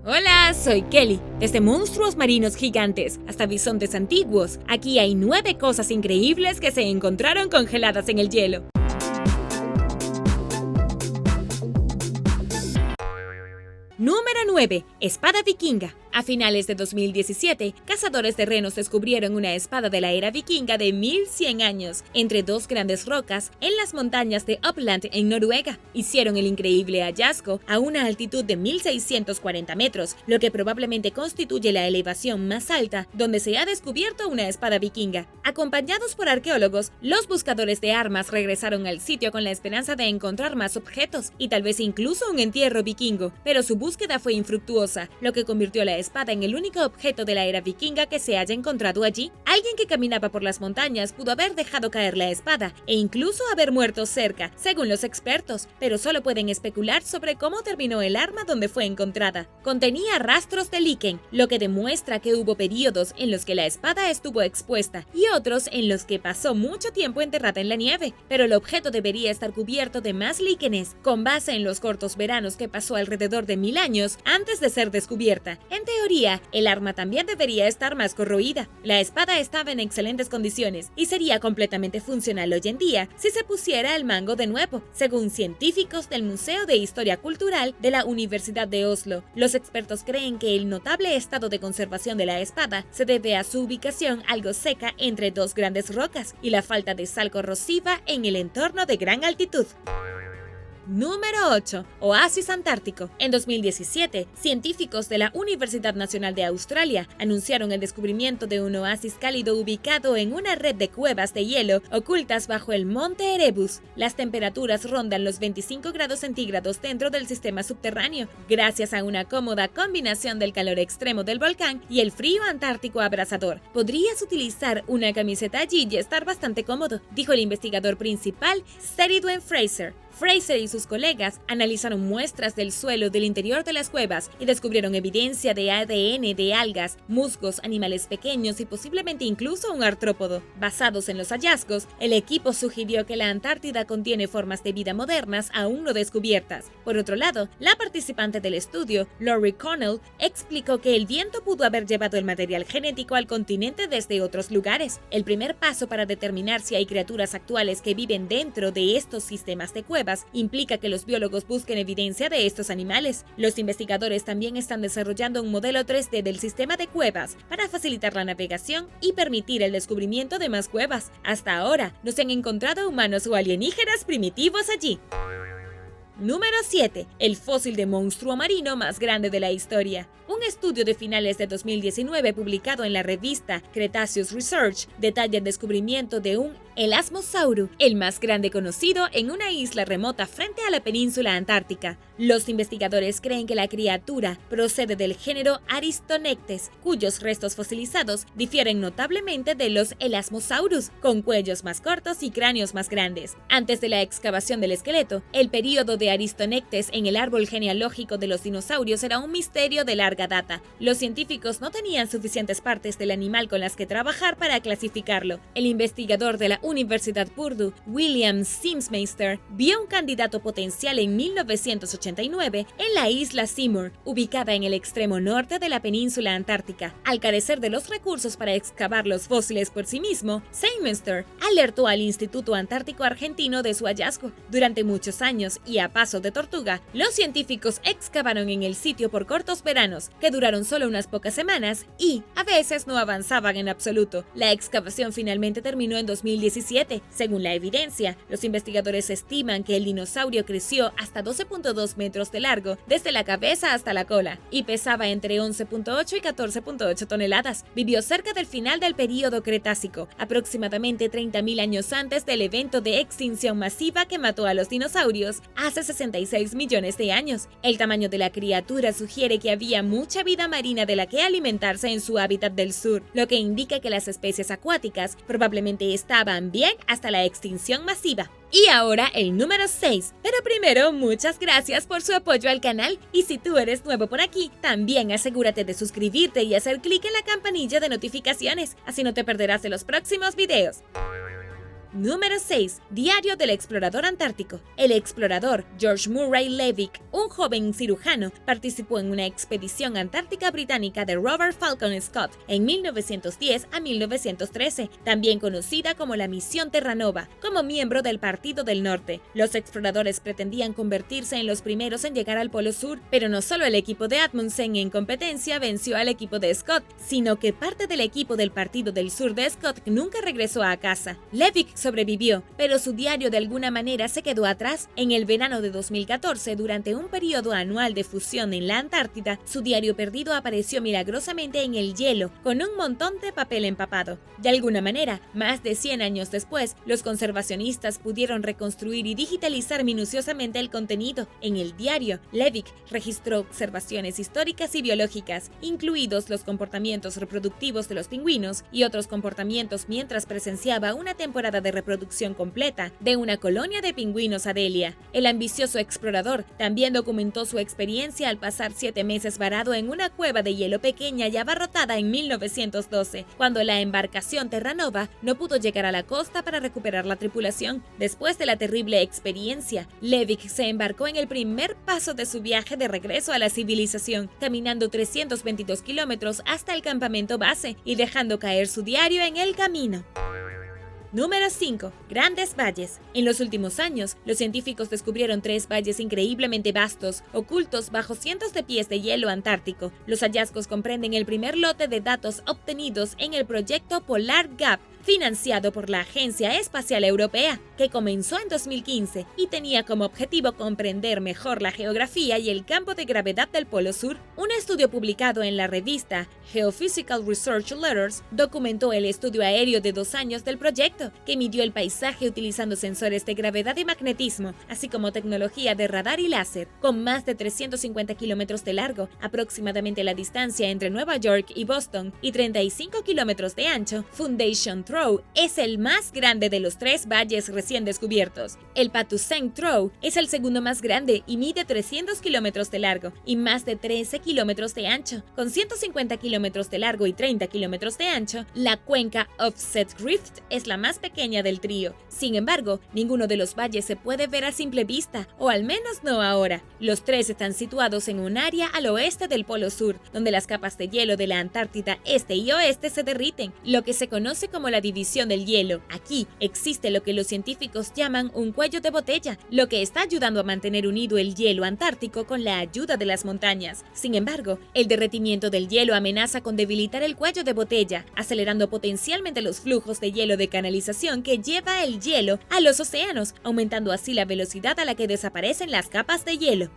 Hola, soy Kelly. Desde monstruos marinos gigantes hasta bisontes antiguos, aquí hay 9 cosas increíbles que se encontraron congeladas en el hielo. Número 9. Espada vikinga. A finales de 2017, cazadores de renos descubrieron una espada de la era vikinga de 1100 años entre dos grandes rocas en las montañas de Uppland en Noruega. Hicieron el increíble hallazgo a una altitud de 1640 metros, lo que probablemente constituye la elevación más alta donde se ha descubierto una espada vikinga. Acompañados por arqueólogos, los buscadores de armas regresaron al sitio con la esperanza de encontrar más objetos y tal vez incluso un entierro vikingo, pero su búsqueda fue infructuosa, lo que convirtió la espada en el único objeto de la era vikinga que se haya encontrado allí. Alguien que caminaba por las montañas pudo haber dejado caer la espada e incluso haber muerto cerca, según los expertos, pero solo pueden especular sobre cómo terminó el arma donde fue encontrada. Contenía rastros de líquen, lo que demuestra que hubo periodos en los que la espada estuvo expuesta y otros en los que pasó mucho tiempo enterrada en la nieve, pero el objeto debería estar cubierto de más líquenes, con base en los cortos veranos que pasó alrededor de 1000 años antes de ser descubierta. En teoría, el arma también debería estar más corroída. La espada estaba en excelentes condiciones y sería completamente funcional hoy en día si se pusiera al mango de nuevo, según científicos del Museo de Historia Cultural de la Universidad de Oslo. Los expertos creen que el notable estado de conservación de la espada se debe a su ubicación algo seca entre dos grandes rocas y la falta de sal corrosiva en el entorno de gran altitud. Número 8. Oasis Antártico. En 2017, científicos de la Universidad Nacional de Australia anunciaron el descubrimiento de un oasis cálido ubicado en una red de cuevas de hielo ocultas bajo el monte Erebus. Las temperaturas rondan los 25 grados centígrados dentro del sistema subterráneo, gracias a una cómoda combinación del calor extremo del volcán y el frío antártico abrasador. Podrías utilizar una camiseta allí y estar bastante cómodo, dijo el investigador principal, Sheridan Fraser. Fraser y sus colegas analizaron muestras del suelo del interior de las cuevas y descubrieron evidencia de ADN de algas, musgos, animales pequeños y posiblemente incluso un artrópodo. Basados en los hallazgos, el equipo sugirió que la Antártida contiene formas de vida modernas aún no descubiertas. Por otro lado, la participante del estudio, Laurie Connell, explicó que el viento pudo haber llevado el material genético al continente desde otros lugares. El primer paso para determinar si hay criaturas actuales que viven dentro de estos sistemas de cuevas implica que los biólogos busquen evidencia de estos animales. Los investigadores también están desarrollando un modelo 3D del sistema de cuevas para facilitar la navegación y permitir el descubrimiento de más cuevas. Hasta ahora, no se han encontrado humanos o alienígenas primitivos allí. Número 7. El fósil de monstruo marino más grande de la historia. Un estudio de finales de 2019 publicado en la revista Cretaceous Research detalla el descubrimiento de un Elasmosaurus, el más grande conocido, en una isla remota frente a la península antártica. Los investigadores creen que la criatura procede del género Aristonectes, cuyos restos fosilizados difieren notablemente de los Elasmosaurus, con cuellos más cortos y cráneos más grandes. Antes de la excavación del esqueleto, el período de Aristonectes en el árbol genealógico de los dinosaurios era un misterio de larga data. Los científicos no tenían suficientes partes del animal con las que trabajar para clasificarlo. El investigador de la Universidad Purdue, William Simsmeister, vio un candidato potencial en 1989 en la isla Seymour, ubicada en el extremo norte de la península antártica. Al carecer de los recursos para excavar los fósiles por sí mismo, Simsmeister alertó al Instituto Antártico Argentino de su hallazgo. Durante muchos años y a paso de tortuga, los científicos excavaron en el sitio por cortos veranos, que duraron solo unas pocas semanas y, a veces, no avanzaban en absoluto. La excavación finalmente terminó en 2017. Según la evidencia, los investigadores estiman que el dinosaurio creció hasta 12.2 metros de largo, desde la cabeza hasta la cola, y pesaba entre 11.8 y 14.8 toneladas. Vivió cerca del final del período Cretácico, aproximadamente 30.000 años antes del evento de extinción masiva que mató a los dinosaurios hace 66 millones de años. El tamaño de la criatura sugiere que había mucha vida marina de la que alimentarse en su hábitat del sur, lo que indica que las especies acuáticas probablemente estaban bien hasta la extinción masiva. Y ahora el número 6. Pero primero, muchas gracias por su apoyo al canal, y si tú eres nuevo por aquí, también asegúrate de suscribirte y hacer clic en la campanilla de notificaciones, así no te perderás de los próximos videos. Número 6. Diario del explorador antártico. El explorador George Murray Levick, un joven cirujano, participó en una expedición antártica británica de Robert Falcon Scott en 1910 a 1913, también conocida como la Misión Terranova, como miembro del Partido del Norte. Los exploradores pretendían convertirse en los primeros en llegar al Polo Sur, pero no solo el equipo de Amundsen en competencia venció al equipo de Scott, sino que parte del equipo del Partido del Sur de Scott nunca regresó a casa. Levick sobrevivió, pero su diario de alguna manera se quedó atrás. En el verano de 2014, durante un periodo anual de fusión en la Antártida, su diario perdido apareció milagrosamente en el hielo, con un montón de papel empapado. De alguna manera, más de 100 años después, los conservacionistas pudieron reconstruir y digitalizar minuciosamente el contenido. En el diario, Levick registró observaciones históricas y biológicas, incluidos los comportamientos reproductivos de los pingüinos y otros comportamientos mientras presenciaba una temporada de reproducción completa de una colonia de pingüinos Adelia. El ambicioso explorador también documentó su experiencia al pasar 7 meses varado en una cueva de hielo pequeña y abarrotada en 1912, cuando la embarcación Terranova no pudo llegar a la costa para recuperar la tripulación. Después de la terrible experiencia, Levick se embarcó en el primer paso de su viaje de regreso a la civilización, caminando 322 kilómetros hasta el campamento base y dejando caer su diario en el camino. Número 5. Grandes valles. En los últimos años, los científicos descubrieron 3 valles increíblemente vastos, ocultos bajo cientos de pies de hielo antártico. Los hallazgos comprenden el primer lote de datos obtenidos en el proyecto Polar Gap, financiado por la Agencia Espacial Europea, que comenzó en 2015 y tenía como objetivo comprender mejor la geografía y el campo de gravedad del Polo Sur. Un estudio publicado en la revista Geophysical Research Letters documentó el estudio aéreo de 2 años del proyecto, que midió el paisaje utilizando sensores de gravedad y magnetismo, así como tecnología de radar y láser. Con más de 350 kilómetros de largo, aproximadamente la distancia entre Nueva York y Boston, y 35 kilómetros de ancho, Foundation Trough es el más grande de los 3 valles recién descubiertos. El Patuxent Trough es el segundo más grande y mide 300 kilómetros de largo y más de 13 kilómetros de ancho. Con 150 kilómetros de largo y 30 kilómetros de ancho, la cuenca Offset Rift es la más pequeña del trío. Sin embargo, ninguno de los valles se puede ver a simple vista, o al menos no ahora. Los 3 están situados en un área al oeste del Polo Sur, donde las capas de hielo de la Antártida este y oeste se derriten, lo que se conoce como la división del hielo. Aquí existe lo que los científicos llaman un cuello de botella, lo que está ayudando a mantener unido el hielo antártico con la ayuda de las montañas. Sin embargo, el derretimiento del hielo amenaza con debilitar el cuello de botella, acelerando potencialmente los flujos de hielo de canalización que lleva el hielo a los océanos, aumentando así la velocidad a la que desaparecen las capas de hielo.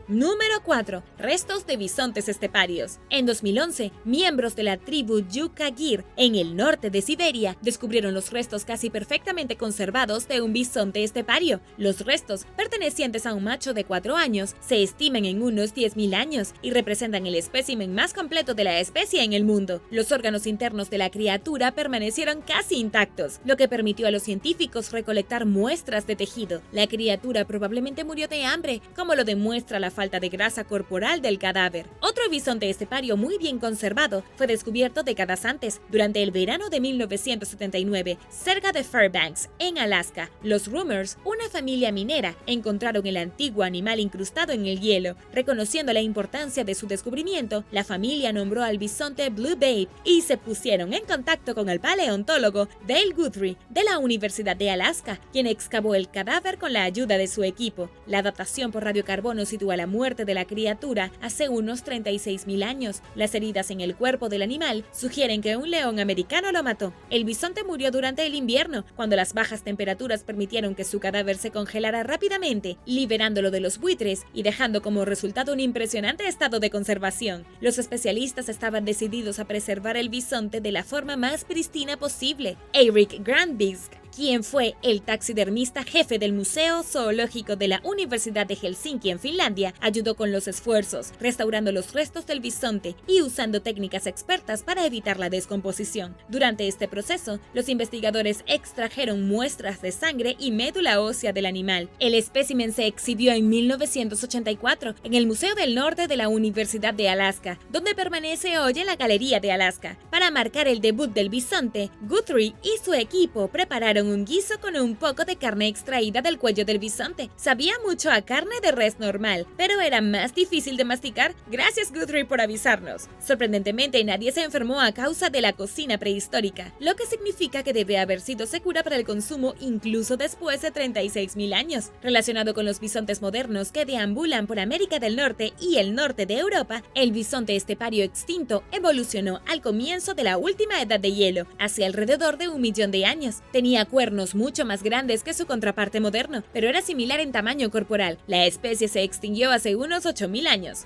Número 4. Restos de bisontes esteparios. En 2011, miembros de la tribu Yukagir, en el norte de Siberia, descubrieron los restos casi perfectamente conservados de un bisonte estepario. Los restos, pertenecientes a un macho de 4 años, se estiman en unos 10.000 años y representan el espécimen más completo de la especie en el mundo. Los órganos internos de la criatura permanecieron casi intactos, lo que permitió a los científicos recolectar muestras de tejido. La criatura probablemente murió de hambre, como lo demuestra la falta de grasa corporal del cadáver. Otro bisonte estepario muy bien conservado fue descubierto décadas antes, durante el verano de 1979, cerca de Fairbanks, en Alaska. Los Rumors, una familia minera, encontraron el antiguo animal incrustado en el hielo. Reconociendo la importancia de su descubrimiento, la familia nombró al bisonte Blue Babe y se pusieron en contacto con el paleontólogo Dale Guthrie de la Universidad de Alaska, quien excavó el cadáver con la ayuda de su equipo. La datación por radiocarbono sitúa la muerte de la criatura hace unos 36.000 años. Las heridas en el cuerpo del animal sugieren que un león americano lo mató. El bisonte murió durante el invierno, cuando las bajas temperaturas permitieron que su cadáver se congelara rápidamente, liberándolo de los buitres y dejando como resultado un impresionante estado de conservación. Los especialistas estaban decididos a preservar el bisonte de la forma más pristina posible. Eric Grandbisk, quien fue el taxidermista jefe del Museo Zoológico de la Universidad de Helsinki en Finlandia, ayudó con los esfuerzos, restaurando los restos del bisonte y usando técnicas expertas para evitar la descomposición. Durante este proceso, los investigadores extrajeron muestras de sangre y médula ósea del animal. El espécimen se exhibió en 1984 en el Museo del Norte de la Universidad de Alaska, donde permanece hoy en la Galería de Alaska. Para marcar el debut del bisonte, Guthrie y su equipo prepararon prepararon un guiso con un poco de carne extraída del cuello del bisonte. Sabía mucho a carne de res normal, pero era más difícil de masticar. Gracias, Guthrie, por avisarnos. Sorprendentemente, nadie se enfermó a causa de la cocina prehistórica, lo que significa que debe haber sido segura para el consumo incluso después de 36.000 años. Relacionado con los bisontes modernos que deambulan por América del Norte y el norte de Europa, el bisonte estepario extinto evolucionó al comienzo de la última edad de hielo, hace alrededor de 1 millón de años. Tenía cuernos mucho más grandes que su contraparte moderno, pero era similar en tamaño corporal. La especie se extinguió hace unos 8.000 años.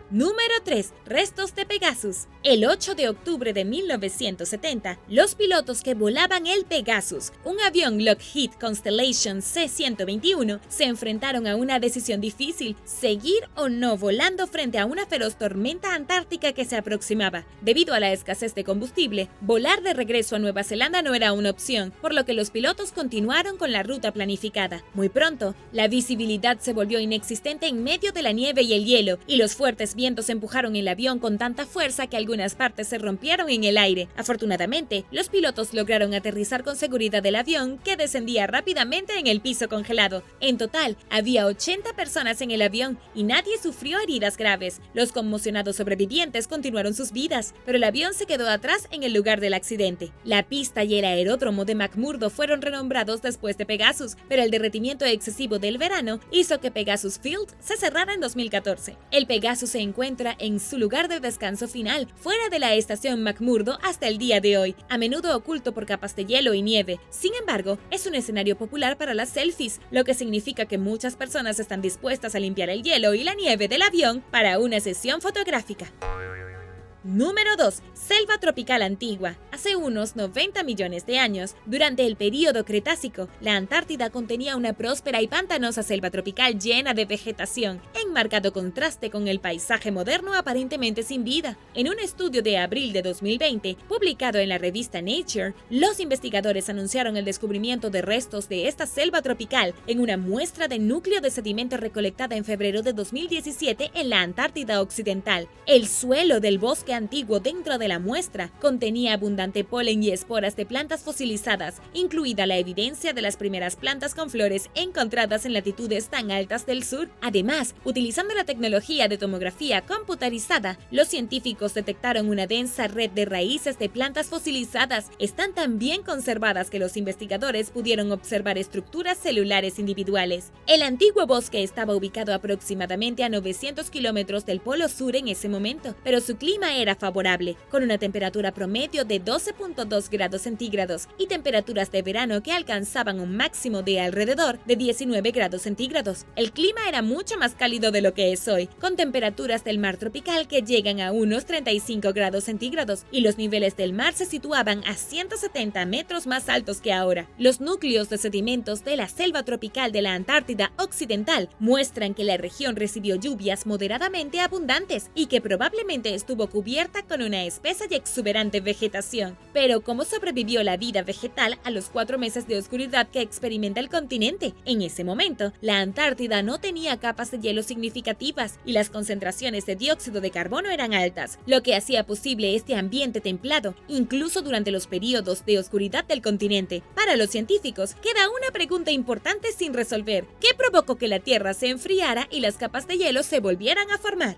Número 3. Restos de Pegasus. El 8 de octubre de 1970, los pilotos que volaban el Pegasus, un avión Lockheed Constellation C-121, se enfrentaron a una decisión difícil: seguir o no volando frente a una feroz tormenta antártica que se aproximaba. Debido a la escasez de combustible, volar de regreso a Nueva Zelanda no era una opción, por lo que los pilotos continuaron con la ruta planificada. Muy pronto, la visibilidad se volvió inexistente en medio de la nieve y el hielo, y los fuertes vientos empujaron el avión con tanta fuerza que algunas partes se rompieron en el aire. Afortunadamente, los pilotos lograron aterrizar con seguridad el avión, que descendía rápidamente en el piso congelado. En total, había 80 personas en el avión y nadie sufrió heridas graves. Los conmocionados sobrevivientes continuaron sus vidas, pero el avión se quedó atrás en el lugar del accidente. La pista y el aeródromo de McMurdo fueron renombrados después de Pegasus, pero el derretimiento excesivo del verano hizo que Pegasus Field se cerrara en 2014. El Pegasus se encuentra en su lugar de descanso final, fuera de la estación McMurdo hasta el día de hoy, a menudo oculto por capas de hielo y nieve. Sin embargo, es un escenario popular para las selfies, lo que significa que muchas personas están dispuestas a limpiar el hielo y la nieve del avión para una sesión fotográfica. Número 2. Selva tropical antigua. Hace unos 90 millones de años, durante el período Cretácico, la Antártida contenía una próspera y pantanosa selva tropical llena de vegetación, en marcado contraste con el paisaje moderno aparentemente sin vida. En un estudio de abril de 2020, publicado en la revista Nature, los investigadores anunciaron el descubrimiento de restos de esta selva tropical en una muestra de núcleo de sedimento recolectada en febrero de 2017 en la Antártida Occidental. El suelo del bosque antiguo dentro de la muestra contenía abundante polen y esporas de plantas fosilizadas, incluida la evidencia de las primeras plantas con flores encontradas en latitudes tan altas del sur. Además, utilizando la tecnología de tomografía computarizada, los científicos detectaron una densa red de raíces de plantas fosilizadas. Están tan bien conservadas que los investigadores pudieron observar estructuras celulares individuales. El antiguo bosque estaba ubicado aproximadamente a 900 kilómetros del polo sur en ese momento, pero su clima era favorable, con una temperatura promedio de 12.2 grados centígrados y temperaturas de verano que alcanzaban un máximo de alrededor de 19 grados centígrados. El clima era mucho más cálido de lo que es hoy, con temperaturas del mar tropical que llegan a unos 35 grados centígrados, y los niveles del mar se situaban a 170 metros más altos que ahora. Los núcleos de sedimentos de la selva tropical de la Antártida Occidental muestran que la región recibió lluvias moderadamente abundantes y que probablemente estuvo cubierta con una espesa y exuberante vegetación. Pero ¿cómo sobrevivió la vida vegetal a los 4 meses de oscuridad que experimenta el continente? En ese momento, la Antártida no tenía capas de hielo significativas y las concentraciones de dióxido de carbono eran altas, lo que hacía posible este ambiente templado, incluso durante los periodos de oscuridad del continente. Para los científicos, queda una pregunta importante sin resolver: ¿qué provocó que la Tierra se enfriara y las capas de hielo se volvieran a formar?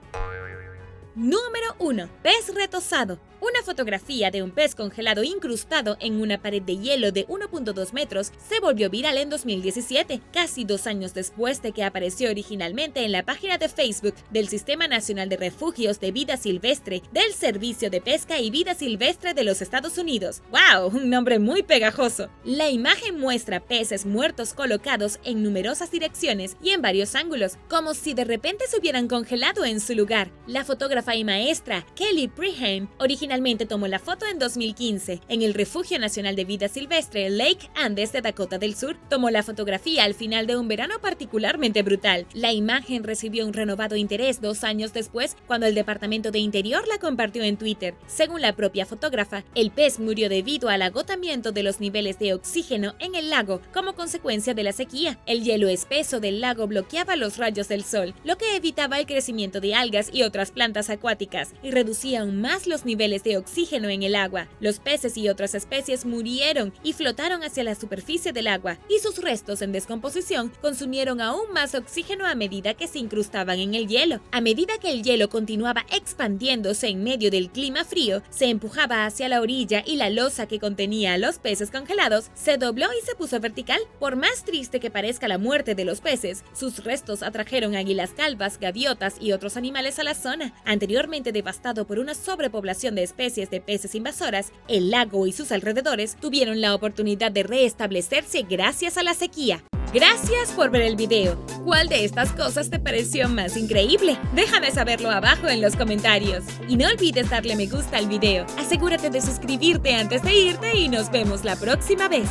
Número 1. Pez retosado. Una fotografía de un pez congelado incrustado en una pared de hielo de 1.2 metros se volvió viral en 2017, casi 2 años después de que apareció originalmente en la página de Facebook del Sistema Nacional de Refugios de Vida Silvestre del Servicio de Pesca y Vida Silvestre de los Estados Unidos. ¡Wow! Un nombre muy pegajoso. La imagen muestra peces muertos colocados en numerosas direcciones y en varios ángulos, como si de repente se hubieran congelado en su lugar. La fotógrafa y maestra Kelly Preheim originalmente tomó la foto en 2015 en el Refugio Nacional de Vida Silvestre Lake Andes de Dakota del Sur. Tomó la fotografía al final de un verano particularmente brutal. La imagen recibió un renovado interés 2 años después, cuando el Departamento de Interior la compartió en Twitter. Según la propia fotógrafa, el pez murió debido al agotamiento de los niveles de oxígeno en el lago como consecuencia de la sequía. El hielo espeso del lago bloqueaba los rayos del sol, lo que evitaba el crecimiento de algas y otras plantas acuáticas y reducía aún más los niveles niveles de oxígeno en el agua. Los peces y otras especies murieron y flotaron hacia la superficie del agua, y sus restos en descomposición consumieron aún más oxígeno a medida que se incrustaban en el hielo. A medida que el hielo continuaba expandiéndose en medio del clima frío, se empujaba hacia la orilla y la losa que contenía a los peces congelados se dobló y se puso vertical. Por más triste que parezca la muerte de los peces, sus restos atrajeron águilas calvas, gaviotas y otros animales a la zona. Anteriormente devastado por una sobrepoblación de especies de peces invasoras, el lago y sus alrededores tuvieron la oportunidad de restablecerse gracias a la sequía. Gracias por ver el video. ¿Cuál de estas cosas te pareció más increíble? Déjame saberlo abajo en los comentarios. Y no olvides darle me gusta al video. Asegúrate de suscribirte antes de irte y nos vemos la próxima vez.